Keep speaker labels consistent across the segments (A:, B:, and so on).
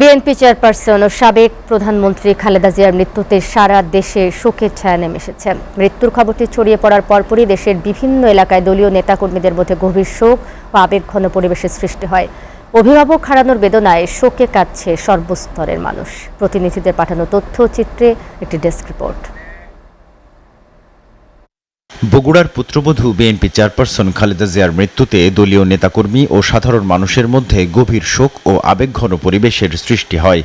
A: BNP chairperson ও সাবেক প্রধানমন্ত্রী খালেদা জিয়ার মৃত্যুতে সারা দেশে শোকের ছায়া নেমে এসেছে। মৃত্যুর খবরটি ছড়িয়ে পড়ার পরপরই দেশের বিভিন্ন এলাকায় দলীয় নেতাকর্মীদের মধ্যে গভীর শোক ও আবেগঘন পরিবেশের সৃষ্টি হয়। অভিভাবক হারানোর বেদনায় শোকে কাঁদছে সর্বস্তরের মানুষ। প্রতিনিধিদের পাঠানো তথ্যচিত্রে একটি ডেস্ক রিপোর্ট।
B: বগুড়ার পুত্রবধূ বিএনপি চেয়ারপারসন খালেদা জিয়ার মৃত্যুতে দলীয় নেতাকর্মী ও সাধারণ মানুষের মধ্যে গভীর শোক ও আবেগঘন পরিবেশের সৃষ্টি হয়।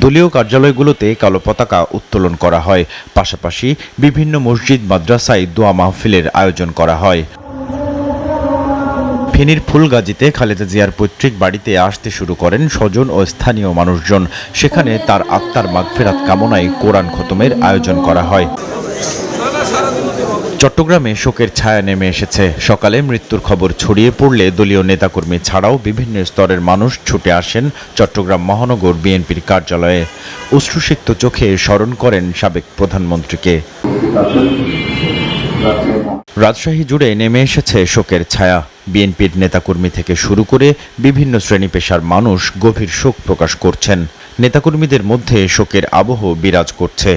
B: দলীয় কার্যালয়গুলোতে কালো পতাকা উত্তোলন করা হয়, পাশাপাশি বিভিন্ন মসজিদ মাদ্রাসায় দোয়া মাহফিলের আয়োজন করা হয়। ফেনীর ফুলগাজীতে খালেদা জিয়ার পৈতৃক বাড়িতে আসতে শুরু করেন স্বজন ও স্থানীয় মানুষজন। সেখানে তার আত্মার মাগফিরাত কামনায় কোরআন খতমের আয়োজন করা হয়। চট্টগ্রামে শোকের ছায়া নেমে এসেছে। সকালে মৃত্যুর খবর ছড়িয়ে পড়লে দলীয় নেতাকর্মী ছাড়াও বিভিন্ন স্তরের মানুষ ছুটে আসেন চট্টগ্রাম মহানগর বিএনপির কার্যালয়ে। অশ্রুসিক্ত চোখে স্মরণ করেন সাবেক প্রধানমন্ত্রীকে। রাজশাহী জুড়ে নেমে এসেছে শোকের ছায়া। বিএনপির নেতাকর্মী থেকে শুরু করে বিভিন্ন শ্রেণী পেশার মানুষ গভীর শোক প্রকাশ করছেন। নেতাকর্মীদের মধ্যে শোকের আবহ বিরাজ করছে।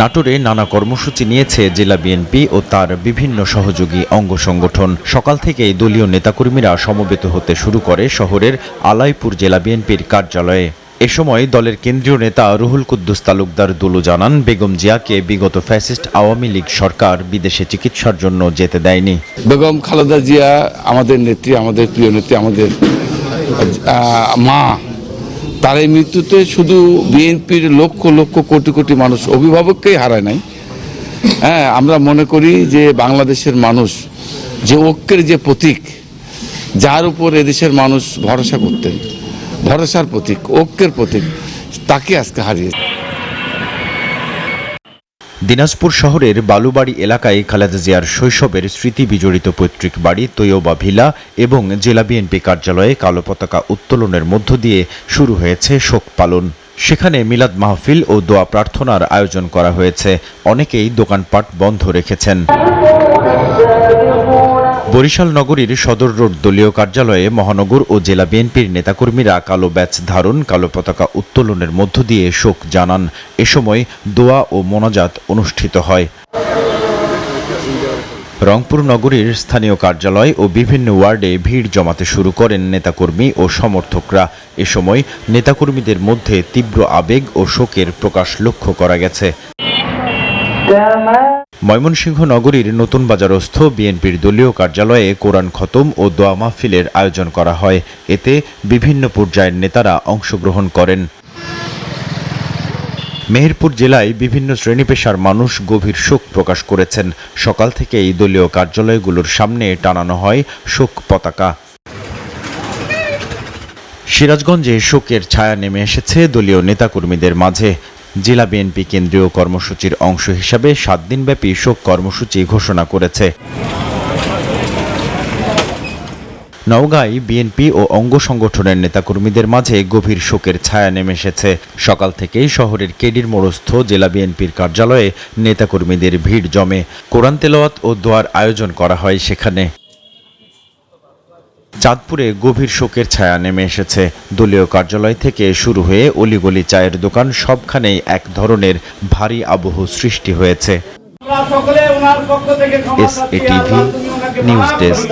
B: নাটোরে নানা কর্মসূচি নিয়েছে জেলা বিএনপি ও তার বিভিন্ন সহযোগী অঙ্গ সংগঠন। সকাল থেকেই দলীয় নেতাকর্মীরা সমবেত হতে শুরু করে শহরের আলাইপুর জেলা বিএনপির কার্যালয়ে। এ সময় দলের কেন্দ্রীয় নেতা রুহুল কুদ্দুস তালুকদার দুলু জানান, বেগম জিয়াকে বিগত ফ্যাসিস্ট আওয়ামী লীগ সরকার বিদেশে চিকিৎসার জন্য যেতে দেয়নি।
C: বেগম খালেদা জিয়া আমাদের নেত্রী, আমাদের প্রিয় নেত্রী, আমাদের মা। তার এই মৃত্যুতে শুধু বিএনপির লক্ষ লক্ষ কোটি কোটি মানুষ অভিভাবককেই হারায় নাই। হ্যাঁ, আমরা মনে করি যে বাংলাদেশের মানুষ যে ঐক্যের যে প্রতীক, যার উপর এদেশের মানুষ ভরসা করতেন, ভরসার প্রতীক, ঐক্যের প্রতীক, তাকে আজকে হারিয়েছে।
B: দিনাজপুর শহরের বালুবাড়ি এলাকায় খালেদা জিয়ার শৈশবের স্মৃতি বিজড়িত পৈতৃক বাড়ি তৈয়বা ভিলা এবং জেলা বিএনপি কার্যালয়ে কালো পতাকা উত্তোলনের মধ্য দিয়ে শুরু হয়েছে শোক পালন। সেখানে মিলাদ মাহফিল ও দোয়া প্রার্থনার আয়োজন করা হয়েছে। অনেকেই দোকানপাট বন্ধ রেখেছেন। বরিশাল নগরীর সদর রোড দলীয় কার্যালয়ে মহানগর ও জেলা বিএনপির নেতাকর্মীরা কালো ব্যাচ ধারণ, কালো পতাকা উত্তোলনের মধ্য দিয়ে শোক জানান। এ সময় দোয়া ও মোনাজাত অনুষ্ঠিত হয়। রংপুর নগরীর স্থানীয় কার্যালয় ও বিভিন্ন ওয়ার্ডে ভিড় জমাতে শুরু করেন নেতাকর্মী ও সমর্থকরা। এ সময় নেতাকর্মীদের মধ্যে তীব্র আবেগ ও শোকের প্রকাশ লক্ষ্য করা গেছে। ময়মনসিংহ নগরীর নতুন বাজারস্থ বিএনপির দলীয় কার্যালয়ে কোরআন খতম ও দোয়া মাহফিলের আয়োজন করা হয়। এতে বিভিন্ন পর্যায়ের নেতারা অংশগ্রহণ করেন। মেহেরপুর জেলায় বিভিন্ন শ্রেণী পেশার মানুষ গভীর শোক প্রকাশ করেছেন। সকাল থেকেই দলীয় কার্যালয়গুলোর সামনে টানানো হয় শোক পতাকা। সিরাজগঞ্জে শোকের ছায়া নেমে এসেছে দলীয় নেতাকর্মীদের মাঝে। জেলা বিএনপি কেন্দ্রীয় কর্মসূচির অংশ হিসাবে 7 দিনব্যাপী শোক কর্মসূচি ঘোষণা করেছে। নওগাঁয় বিএনপি ও অঙ্গ সংগঠনের নেতাকর্মীদের মাঝে গভীর শোকের ছায়া নেমে এসেছে। সকাল থেকেই শহরের কেডির মোড়স্থ জেলা বিএনপির কার্যালয়ে নেতাকর্মীদের ভিড় জমে। কোরআন তেলাওয়াত ও দোয়ার আয়োজন করা হয় সেখানে। চাঁদপুরে গভীর শোকের ছায়া নেমে এসেছে। দলীয় কার্যালয় থেকে শুরু হয়ে অলিগলি চায়ের দোকান, সবখানেই এক ধরনের ভারী আবহ সৃষ্টি হয়েছে। SATV news desk.